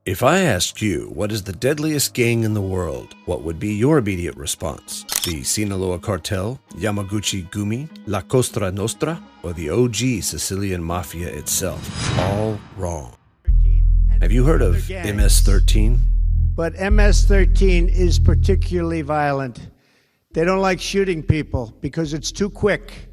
If I asked you what is the deadliest gang in the world, what would be your immediate response? The Sinaloa Cartel, Yamaguchi Gumi, La Cosa Nostra, or the OG Sicilian Mafia itself? All wrong. Have you heard of MS-13? But MS-13 is particularly violent. They don't like shooting people because it's too quick.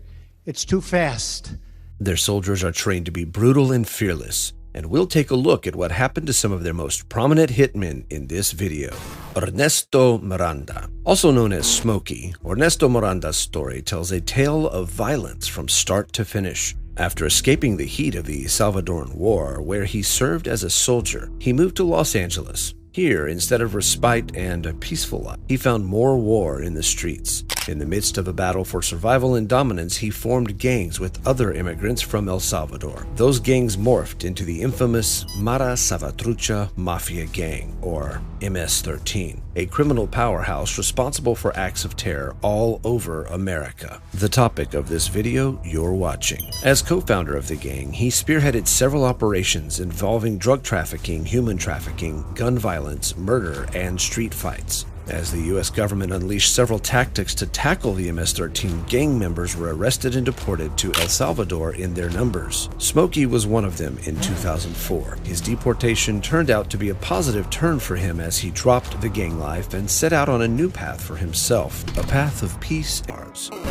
It's too fast. Their soldiers are trained to be brutal and fearless, and we'll take a look at what happened to some of their most prominent hitmen in this video. Ernesto Miranda, also known as Smokey, Ernesto Miranda's story tells a tale of violence from start to finish. After escaping the heat of the Salvadoran War, where he served as a soldier, he moved to Los Angeles. Here, instead of respite and a peaceful life, he found more war in the streets. In the midst of a battle for survival and dominance, he formed gangs with other immigrants from El Salvador. Those gangs morphed into the infamous Mara Salvatrucha Mafia Gang, or MS-13, a criminal powerhouse responsible for acts of terror all over America. The topic of this video you're watching. As co-founder of the gang, he spearheaded several operations involving drug trafficking, human trafficking, gun violence, murder, and street fights. As the U.S. government unleashed several tactics to tackle the MS-13, gang members were arrested and deported to El Salvador in their numbers. Smokey was one of them in 2004. His deportation turned out to be a positive turn for him as he dropped the gang life and set out on a new path for himself, a path of peace.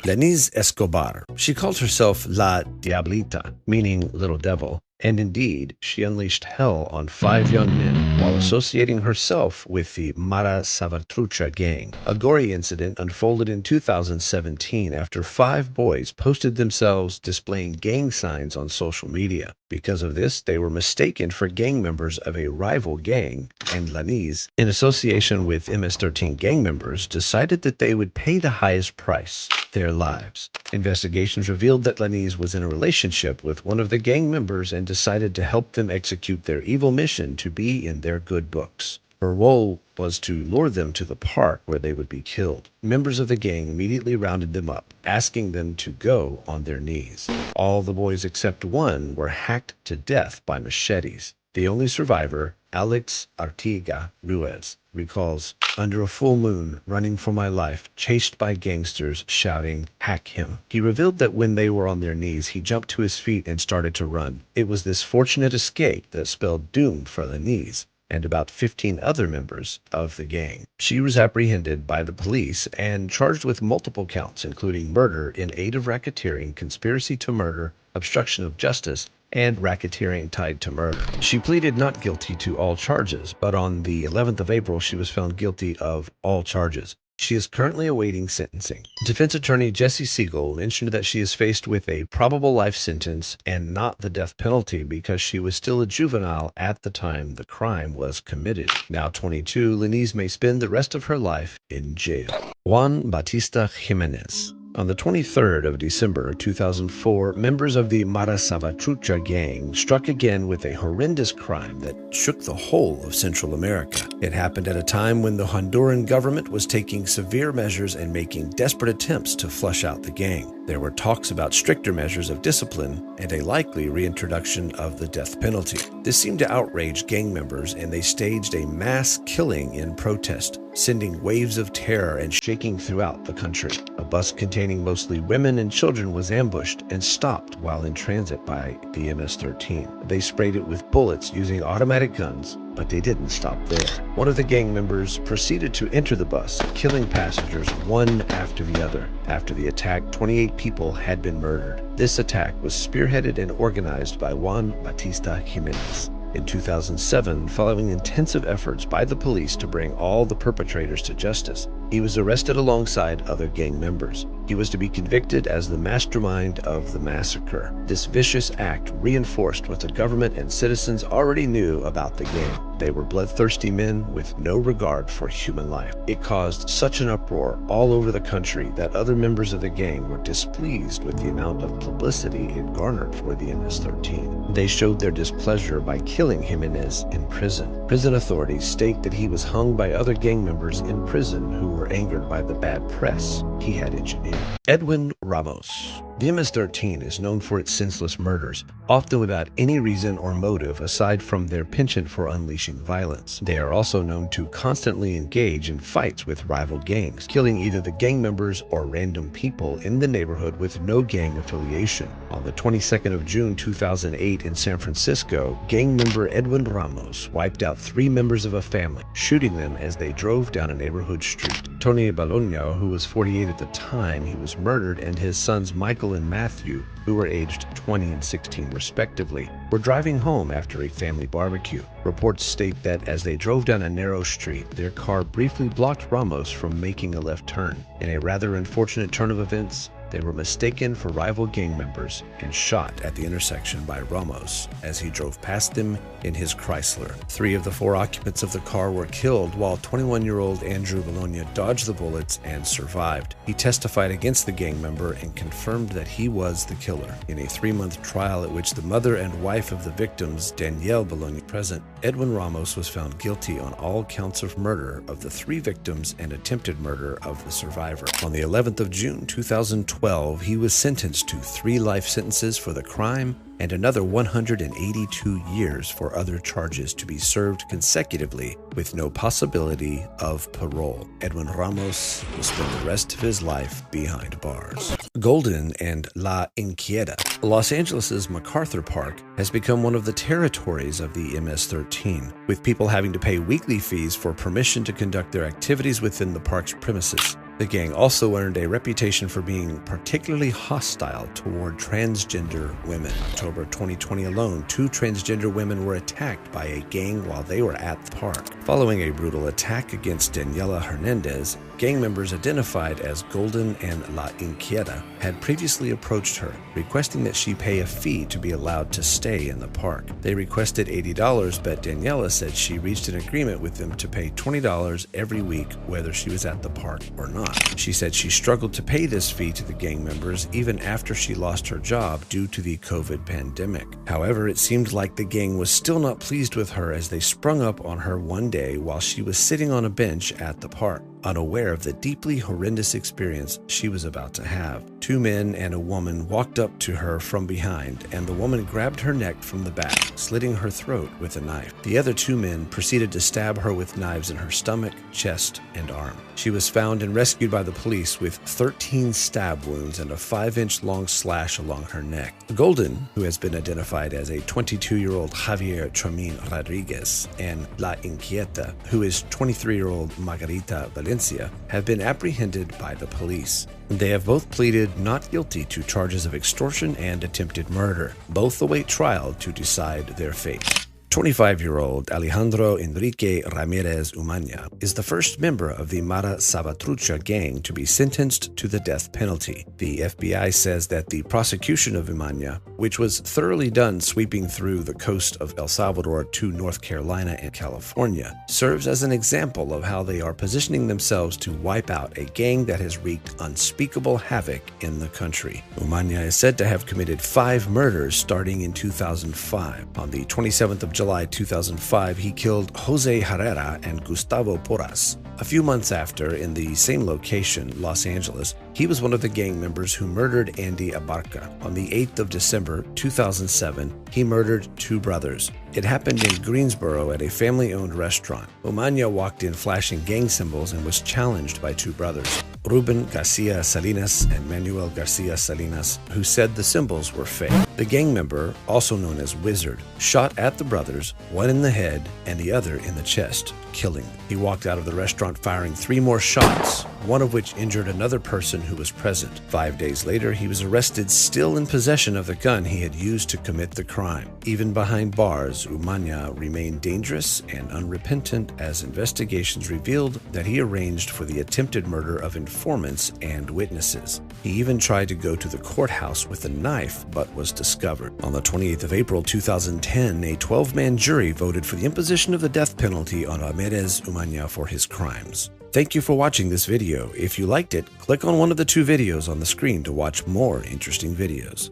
Lenise Escobar. She called herself La Diablita, meaning little devil. And indeed, she unleashed hell on 5 young men while associating herself with the Mara Salvatrucha gang. A gory incident unfolded in 2017 after 5 boys posted themselves displaying gang signs on social media. Because of this, they were mistaken for gang members of a rival gang, and Lenise, in association with MS-13 gang members, decided that they would pay the highest price, their lives. Investigations revealed that Lenise was in a relationship with one of the gang members and decided to help them execute their evil mission to be in their good books. Her role was to lure them to the park where they would be killed. Members of the gang immediately rounded them up, asking them to go on their knees. All the boys except one were hacked to death by machetes. The only survivor, Alex Artiga Ruiz, recalls, "Under a full moon, running for my life, chased by gangsters, shouting, 'Hack him.' He revealed that when they were on their knees, he jumped to his feet and started to run. It was this fortunate escape that spelled doom for Lenise and about 15 other members of the gang. She was apprehended by the police and charged with multiple counts, including murder in aid of racketeering, conspiracy to murder, obstruction of justice, and racketeering tied to murder. She pleaded not guilty to all charges, but on the 11th of April, she was found guilty of all charges. She is currently awaiting sentencing. Defense attorney Jesse Siegel mentioned that she is faced with a probable life sentence and not the death penalty because she was still a juvenile at the time the crime was committed. Now 22, Lenise may spend the rest of her life in jail. Juan Batista Jimenez. On the 23rd of December 2004, members of the Mara Salvatrucha gang struck again with a horrendous crime that shook the whole of Central America. It happened at a time when the Honduran government was taking severe measures and making desperate attempts to flush out the gang. There were talks about stricter measures of discipline and a likely reintroduction of the death penalty. This seemed to outrage gang members, and they staged a mass killing in protest, sending waves of terror and shaking throughout the country. A bus containing mostly women and children was ambushed and stopped while in transit by the MS-13. They sprayed it with bullets using automatic guns, but they didn't stop there. One of the gang members proceeded to enter the bus, killing passengers one after the other. After the attack, 28 people had been murdered. This attack was spearheaded and organized by Juan Batista Jimenez. In 2007, following intensive efforts by the police to bring all the perpetrators to justice, he was arrested alongside other gang members. He was to be convicted as the mastermind of the massacre. This vicious act reinforced what the government and citizens already knew about the gang. They were bloodthirsty men with no regard for human life. It caused such an uproar all over the country that other members of the gang were displeased with the amount of publicity it garnered for the MS-13. They showed their displeasure by killing Jimenez in prison. Prison authorities state that he was hung by other gang members in prison who were angered by the bad press he had engineered. Edwin Ramos. The MS-13 is known for its senseless murders, often without any reason or motive aside from their penchant for unleashing violence. They are also known to constantly engage in fights with rival gangs, killing either the gang members or random people in the neighborhood with no gang affiliation. On the 22nd of June 2008 in San Francisco, gang member Edwin Ramos wiped out 3 members of a family, shooting them as they drove down a neighborhood street. Tony Bologna, who was 48 at the time he was murdered, and his sons Michael and Matthew, who were aged 20 and 16 respectively, were driving home after a family barbecue. Reports state that as they drove down a narrow street, their car briefly blocked Ramos from making a left turn. In a rather unfortunate turn of events, they were mistaken for rival gang members and shot at the intersection by Ramos as he drove past them in his Chrysler. 3 of the 4 occupants of the car were killed, while 21-year-old Andrew Bologna dodged the bullets and survived. He testified against the gang member and confirmed that he was the killer. In a 3-month trial at which the mother and wife of the victims, Danielle Bologna, present, Edwin Ramos was found guilty on all counts of murder of the 3 victims and attempted murder of the survivor. On the 11th of June 2012, he was sentenced to 3 life sentences for the crime and another 182 years for other charges to be served consecutively with no possibility of parole. Edwin Ramos will spend the rest of his life behind bars. Golden and La Inquieta. Los Angeles' MacArthur Park has become one of the territories of the MS-13, with people having to pay weekly fees for permission to conduct their activities within the park's premises. The gang also earned a reputation for being particularly hostile toward transgender women. In October 2020 alone, 2 transgender women were attacked by a gang while they were at the park. Following a brutal attack against Daniela Hernandez, gang members identified as Golden and La Inquieta had previously approached her, requesting that she pay a fee to be allowed to stay in the park. They requested $80, but Daniela said she reached an agreement with them to pay $20 every week whether she was at the park or not. She said she struggled to pay this fee to the gang members even after she lost her job due to the COVID pandemic. However, it seemed like the gang was still not pleased with her as they sprung up on her one day while she was sitting on a bench at the park, unaware of the deeply horrendous experience she was about to have. 2 men and a woman walked up to her from behind, and the woman grabbed her neck from the back, slitting her throat with a knife. The other 2 men proceeded to stab her with knives in her stomach, chest, and arm. She was found and rescued by the police with 13 stab wounds and a 5-inch long slash along her neck. Golden, who has been identified as a 22-year-old Javier Tramin Rodriguez, and La Inquieta, who is 23-year-old Margarita Valencia, have been apprehended by the police. They have both pleaded not guilty to charges of extortion and attempted murder. Both await trial to decide their fate. 25-year-old Alejandro Enrique Ramirez Umaña is the first member of the Mara Salvatrucha gang to be sentenced to the death penalty. The FBI says that the prosecution of Umaña, which was thoroughly done sweeping through the coast of El Salvador to North Carolina and California, serves as an example of how they are positioning themselves to wipe out a gang that has wreaked unspeakable havoc in the country. Umaña is said to have committed 5 murders starting in 2005. On the 27th of July 2005, he killed Jose Herrera and Gustavo Porras. A few months after, in the same location, Los Angeles, he was one of the gang members who murdered Andy Abarca. On the 8th of December 2007, he murdered 2 brothers. It happened in Greensboro at a family-owned restaurant. Umaña walked in flashing gang symbols and was challenged by 2 brothers, Ruben Garcia Salinas and Manuel Garcia Salinas, who said the symbols were fake. The gang member, also known as Wizard, shot at the brothers, one in the head and the other in the chest, killing them. He walked out of the restaurant firing 3 more shots, one of which injured another person who was present. 5 days later, he was arrested still in possession of the gun he had used to commit the crime. Even behind bars, Umaña remained dangerous and unrepentant as investigations revealed that he arranged for the attempted murder of informants and witnesses. He even tried to go to the courthouse with a knife, but was discovered. On the 28th of April 2010, a 12-man jury voted for the imposition of the death penalty on Ramirez Umaña for his crimes. Thank you for watching this video. If you liked it, click on one of the 2 videos on the screen to watch more interesting videos.